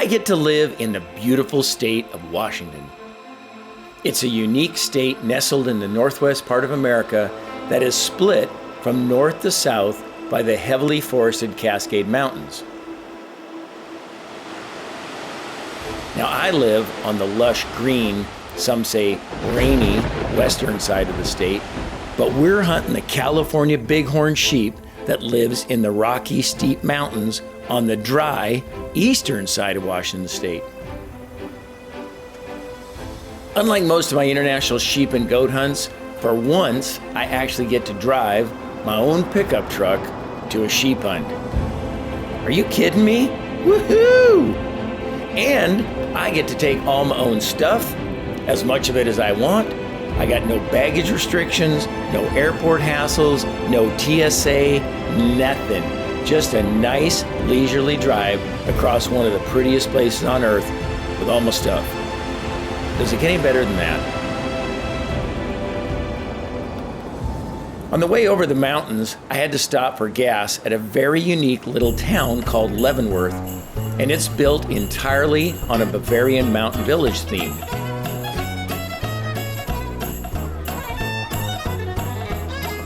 I get to live in the beautiful state of Washington. It's a unique state nestled in the northwest part of America that is split from north to south by the heavily forested Cascade Mountains. Now, I live on the lush green, some say rainy, western side of the state, but we're hunting the California Bighorn sheep that lives in the rocky, steep mountains on the dry, eastern side of Washington state. Unlike most of my international sheep and goat hunts, for once, I actually get to drive my own pickup truck to a sheep hunt. Are you kidding me? Woohoo! And I get to take all my own stuff, as much of it as I want. I got no baggage restrictions, no airport hassles, no TSA, nothing. Just a nice, leisurely drive across one of the prettiest places on earth with all my stuff. Does it get any better than that? On the way over the mountains, I had to stop for gas at a very unique little town called Leavenworth, and it's built entirely on a Bavarian mountain village theme.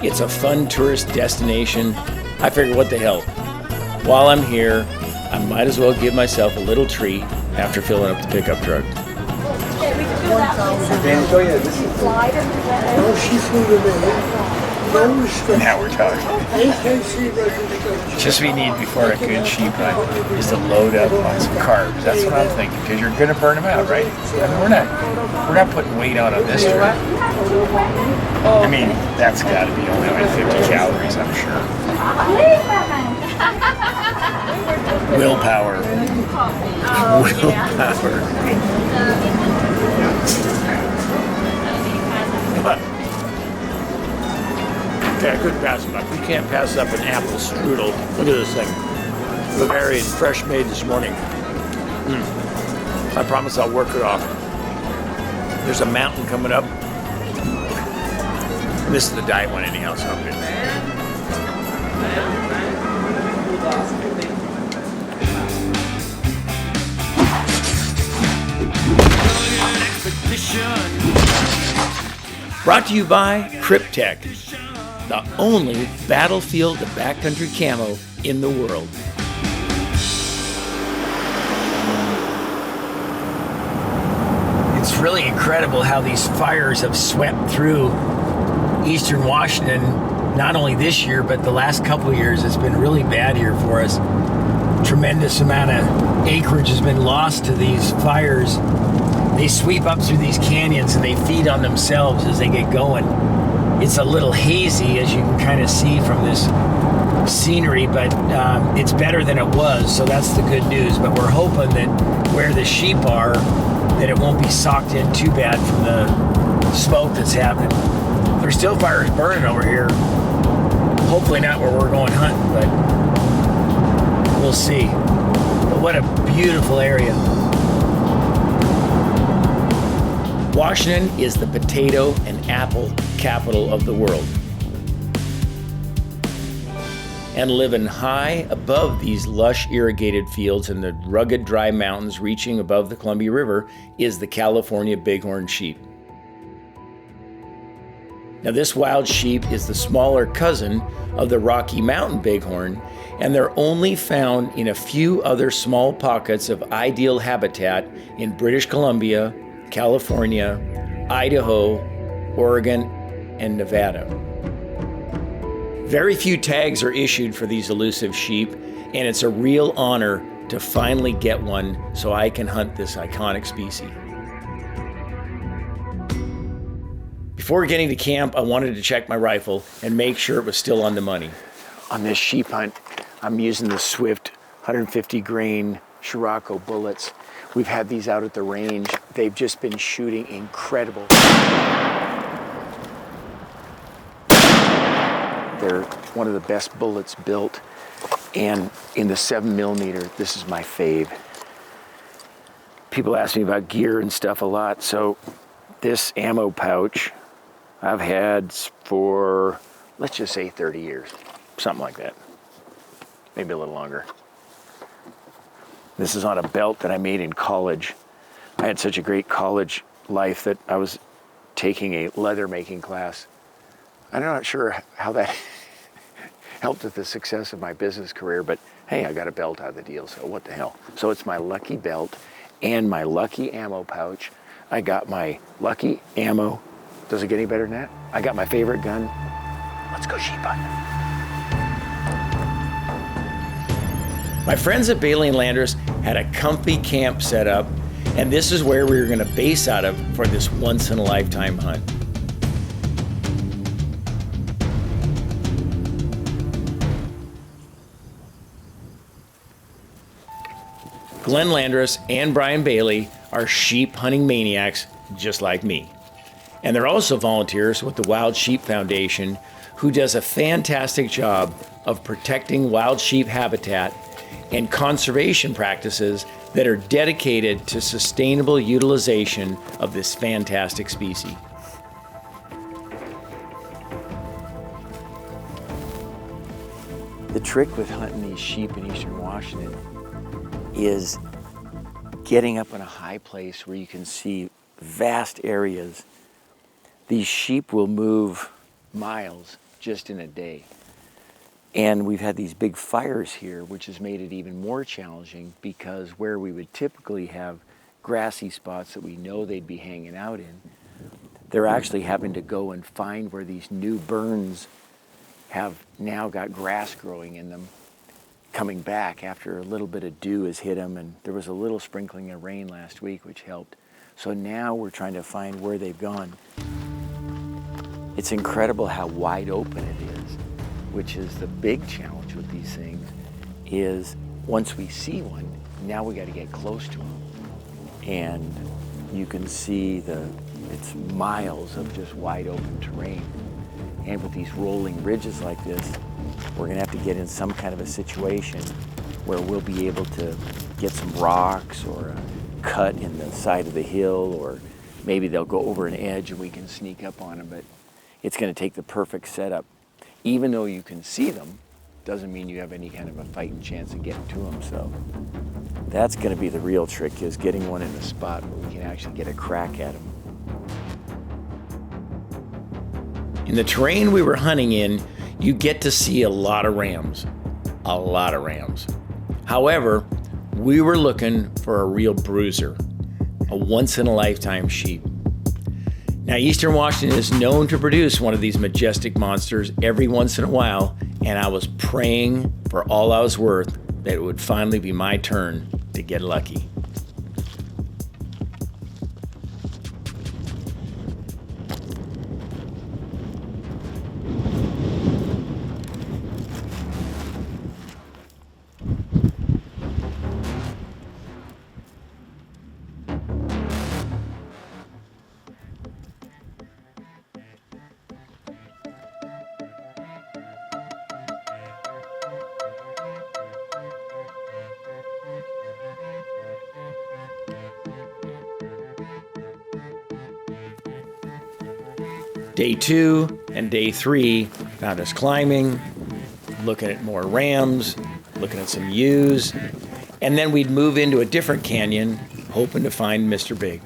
It's a fun tourist destination. I figured, what the hell? While I'm here, I might as well give myself a little treat after filling up the pickup truck. Now we're talking. Just what we need before a good sheep hunt is to load up on some carbs. That's what I'm thinking, because you're going to burn them out, right? I mean, we're not putting weight on this trip. I mean, that's got to be only like 50 calories, I'm sure. Willpower. Willpower. Okay, I couldn't pass it up. You can't pass up an apple strudel. Look at this thing. Bavarian, fresh made this morning. I promise I'll work it off. There's a mountain coming up. This is the diet one anyhow, so I'm good. Brought to you by Cryptek, the only battlefield to backcountry camo in the world. It's really incredible how these fires have swept through eastern Washington, not only this year, but the last couple of years. It's been really bad here for us. Tremendous amount of acreage has been lost to these fires. They sweep up through these canyons and they feed on themselves as they get going. It's a little hazy, as you can kind of see from this scenery, but it's better than it was, so that's the good news. But we're hoping that where the sheep are, that it won't be socked in too bad from the smoke that's happening. There's still fires burning over here. Hopefully not where we're going hunting, but we'll see. But what a beautiful area. Washington is the potato and apple capital of the world. And living high above these lush irrigated fields and the rugged dry mountains reaching above the Columbia River is the California Bighorn sheep. Now, this wild sheep is the smaller cousin of the Rocky Mountain Bighorn, and they're only found in a few other small pockets of ideal habitat in British Columbia, California, Idaho, Oregon, and Nevada. Very few tags are issued for these elusive sheep, and it's a real honor to finally get one so I can hunt this iconic species. Before getting to camp, I wanted to check my rifle and make sure it was still on the money. On this sheep hunt, I'm using the Swift 150 grain Scirocco bullets. We've had these out at the range. They've just been shooting incredible. They're one of the best bullets built. And in the 7mm, this is my fave. People ask me about gear and stuff a lot. So this ammo pouch I've had for, let's just say 30 years, something like that. Maybe a little longer. This is on a belt that I made in college. I had such a great college life that I was taking a leather making class. I'm not sure how that helped with the success of my business career, but hey, I got a belt out of the deal, so what the hell. So it's my lucky belt and my lucky ammo pouch. I got my lucky ammo. Does it get any better than that? I got my favorite gun. Let's go sheep hunting. My friends at Bailey and Landers had a comfy camp set up, and this is where we were going to base out of for this once-in-a-lifetime hunt. Glenn Landers and Brian Bailey are sheep hunting maniacs just like me. And they're also volunteers with the Wild Sheep Foundation, who does a fantastic job of protecting wild sheep habitat and conservation practices that are dedicated to sustainable utilization of this fantastic species. The trick with hunting these sheep in eastern Washington is getting up in a high place where you can see vast areas. These sheep will move miles just in a day. And we've had these big fires here, which has made it even more challenging because where we would typically have grassy spots that we know they'd be hanging out in, they're actually having to go and find where these new burns have now got grass growing in them, coming back after a little bit of dew has hit them, and there was a little sprinkling of rain last week, which helped. So now we're trying to find where they've gone. It's incredible how wide open it is, which is the big challenge with these things, is once we see one, now we got to get close to them. And you can see it's miles of just wide open terrain. And with these rolling ridges like this, we're gonna have to get in some kind of a situation where we'll be able to get some rocks or a cut in the side of the hill, or maybe they'll go over an edge and we can sneak up on them, but it's gonna take the perfect setup. Even though you can see them, doesn't mean you have any kind of a fighting chance of getting to them. So that's gonna be the real trick, is getting one in a spot where we can actually get a crack at them. In the terrain we were hunting in, you get to see a lot of rams. A lot of rams. However, we were looking for a real bruiser, a once-in-a-lifetime sheep. Now, Eastern Washington is known to produce one of these majestic monsters every once in a while, and I was praying for all I was worth that it would finally be my turn to get lucky. Day 2 and day 3 found us climbing, looking at more rams, looking at some ewes, and then we'd move into a different canyon, hoping to find Mr. Big.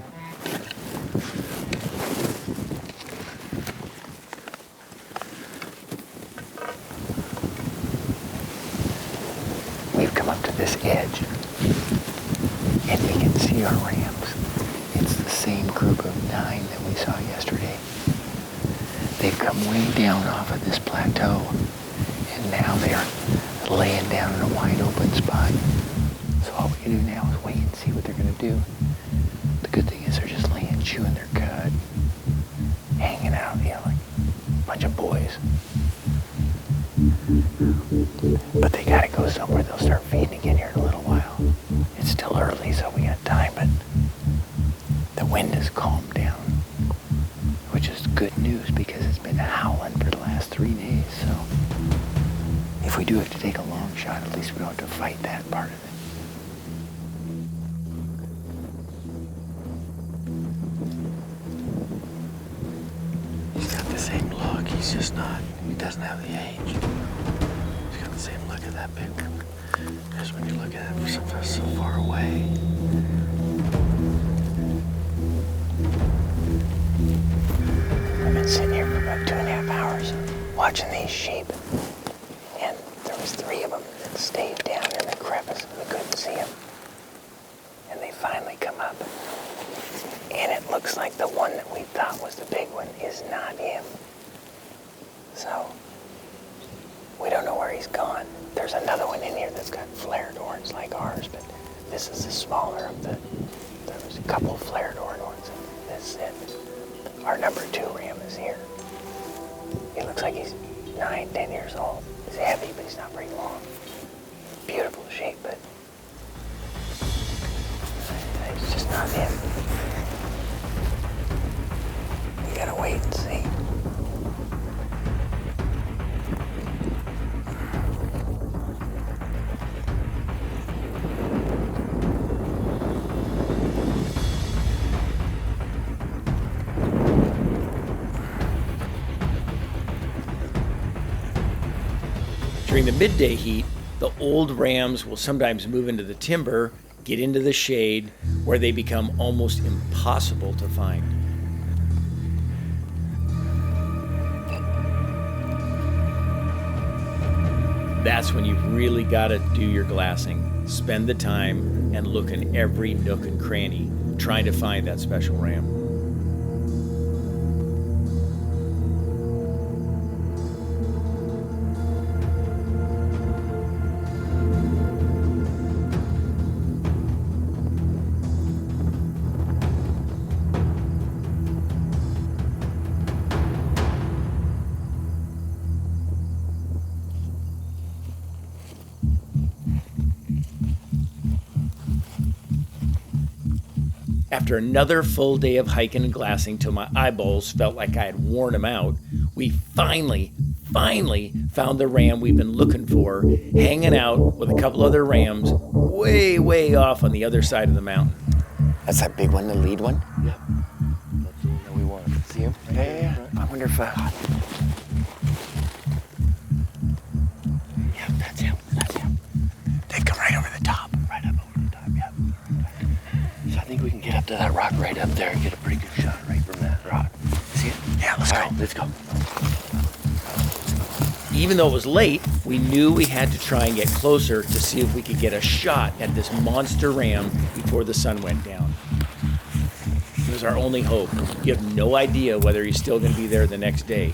We've come up to this edge, and we can see our rams. It's the same group of 9 that we saw yesterday. They've come way down off of this plateau, and now they're laying down in a wide open spot. So all we can do now is wait and see what they're going to do. The good thing is they're just laying, chewing their cud, hanging out, like a bunch of boys. But they got to go somewhere. They'll start feeding again here in a little while. It's still early, so we got time, but the wind has calmed down, which is good news because it's been howling for the last 3 days. So if we do have to take a long shot, at least we don't have to fight that part of it. He's got the same look. He's just not, he doesn't have the age. He's got the same look of that big one. Just when you look at it from so far away. I've been sitting here for about 2.5 hours watching these sheep. And there was 3 of them that stayed down in the crevice. We couldn't see them. And they finally come up. And it looks like the one that we thought was the big one is not him. So, we don't know where he's gone. There's another one in here that's got flared horns like ours, but this is the smaller of the... There was a couple of flared horn ones, and this is it. Our number 2 ram is here. He looks like he's 9, 10 years old. He's heavy, but he's not very long. Beautiful shape, but it's just not him. We gotta wait and see. During the midday heat, the old rams will sometimes move into the timber, get into the shade, where they become almost impossible to find. That's when you've really got to do your glassing. Spend the time and look in every nook and cranny, trying to find that special ram. After another full day of hiking and glassing till my eyeballs felt like I had worn them out, we finally found the ram we've been looking for, hanging out with a couple other rams way off on the other side of the mountain. That's that big one, the lead one? Yep. That's the one that we want. See him? Yeah. I wonder if Yep, that's him. They come right over the top. Right up over the top, yep. So I think we can get up to that rock right up there and get a pretty good shot right from that rock. See it? Yeah, let's All go. right, let's go. Even though it was late, we knew we had to try and get closer to see if we could get a shot at this monster ram before the sun went down. It was our only hope. You have no idea whether he's still going to be there the next day.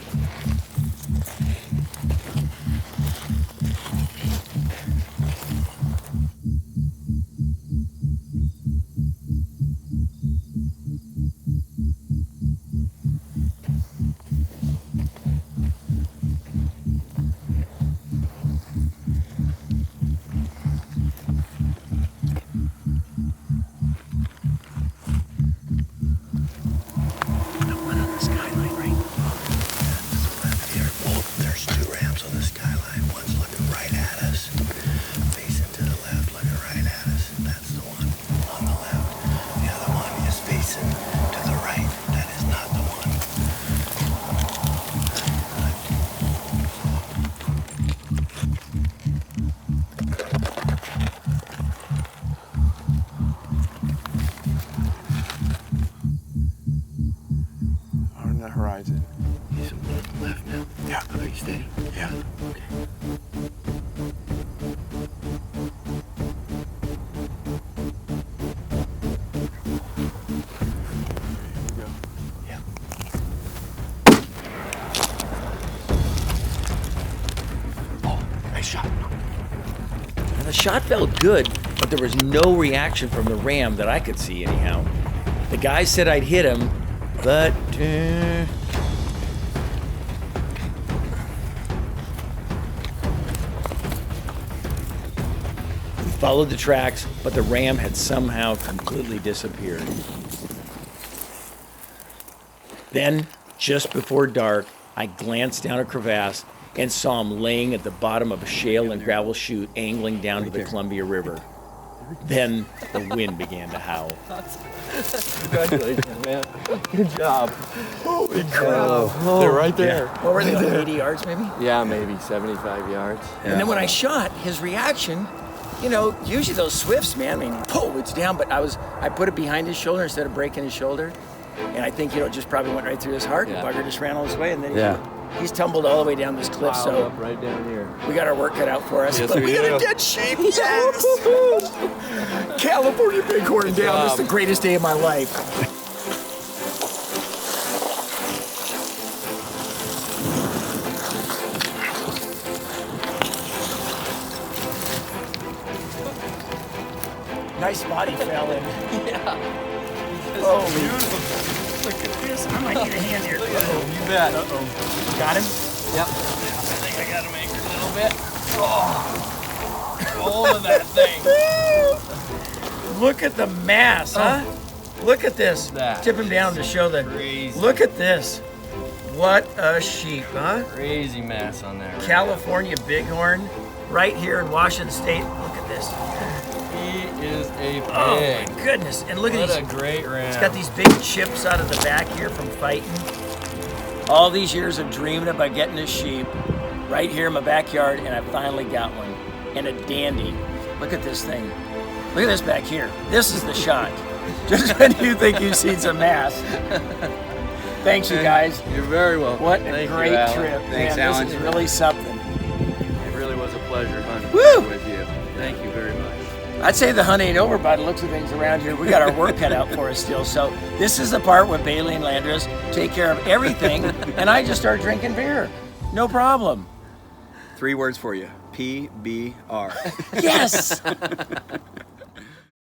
Horizon. He's left now? Yeah. Are you steady? Yeah. Okay. Here we go. Yeah. Oh, nice shot. And the shot felt good, but there was no reaction from the ram that I could see anyhow. The guy said I'd hit him, but we followed the tracks, but the ram had somehow completely disappeared. Then, just before dark, I glanced down a crevasse and saw him laying at the bottom of a shale and gravel chute angling down to the Columbia River. Then the wind began to howl. Congratulations, man. Good job. Holy crap. They're right there. What were they, like 80 yards maybe? Yeah, maybe 75 yards. And then when I shot, his reaction you know, usually those swifts, man, I mean, it's down, but I put it behind his shoulder instead of breaking his shoulder. And I think, you know, it just probably went right through his heart. Yeah. The bugger just ran all his way, and then he's tumbled all the way down this cliff. Piled So up right down here. we got our work cut out for us. Yes, But we got do. a dead sheep. Yes! California Bighorn down. This is the greatest day of my life. Nice spot he fell in. Yeah. Holy. Beautiful. Look at this. I might need a hand here. You bet. Uh-oh. Got him? Yep. I think I got him anchored a little bit. Oh. Hold of that thing. Look at the mass, huh? Look at this. That Tip him down to show the. crazy. Look at this. What a sheep, huh? Crazy mass on there. California Bighorn, right here in Washington State. Look at this. He is a pig. Oh my goodness! And look at What these. a great ram. It's got these big chips out of the back here from fighting. All these years of dreaming about getting a sheep right here in my backyard, and I finally got one. And a dandy. Look at this thing. Look at this back here. This is the shot. Just when you think you've seen some mass. Thanks, you guys. You're very welcome. What a Thank you, great Alan. trip. Thanks, man, Alan. This is really something. It really was a pleasure hunting Woo! with you. Thank you very much. I'd say the hunt ain't over by the looks of things around here. We got our work cut out for us still. So this is the part where Bailey and Landris take care of everything, and I just start drinking beer. No problem. 3 words for you. PBR. Yes!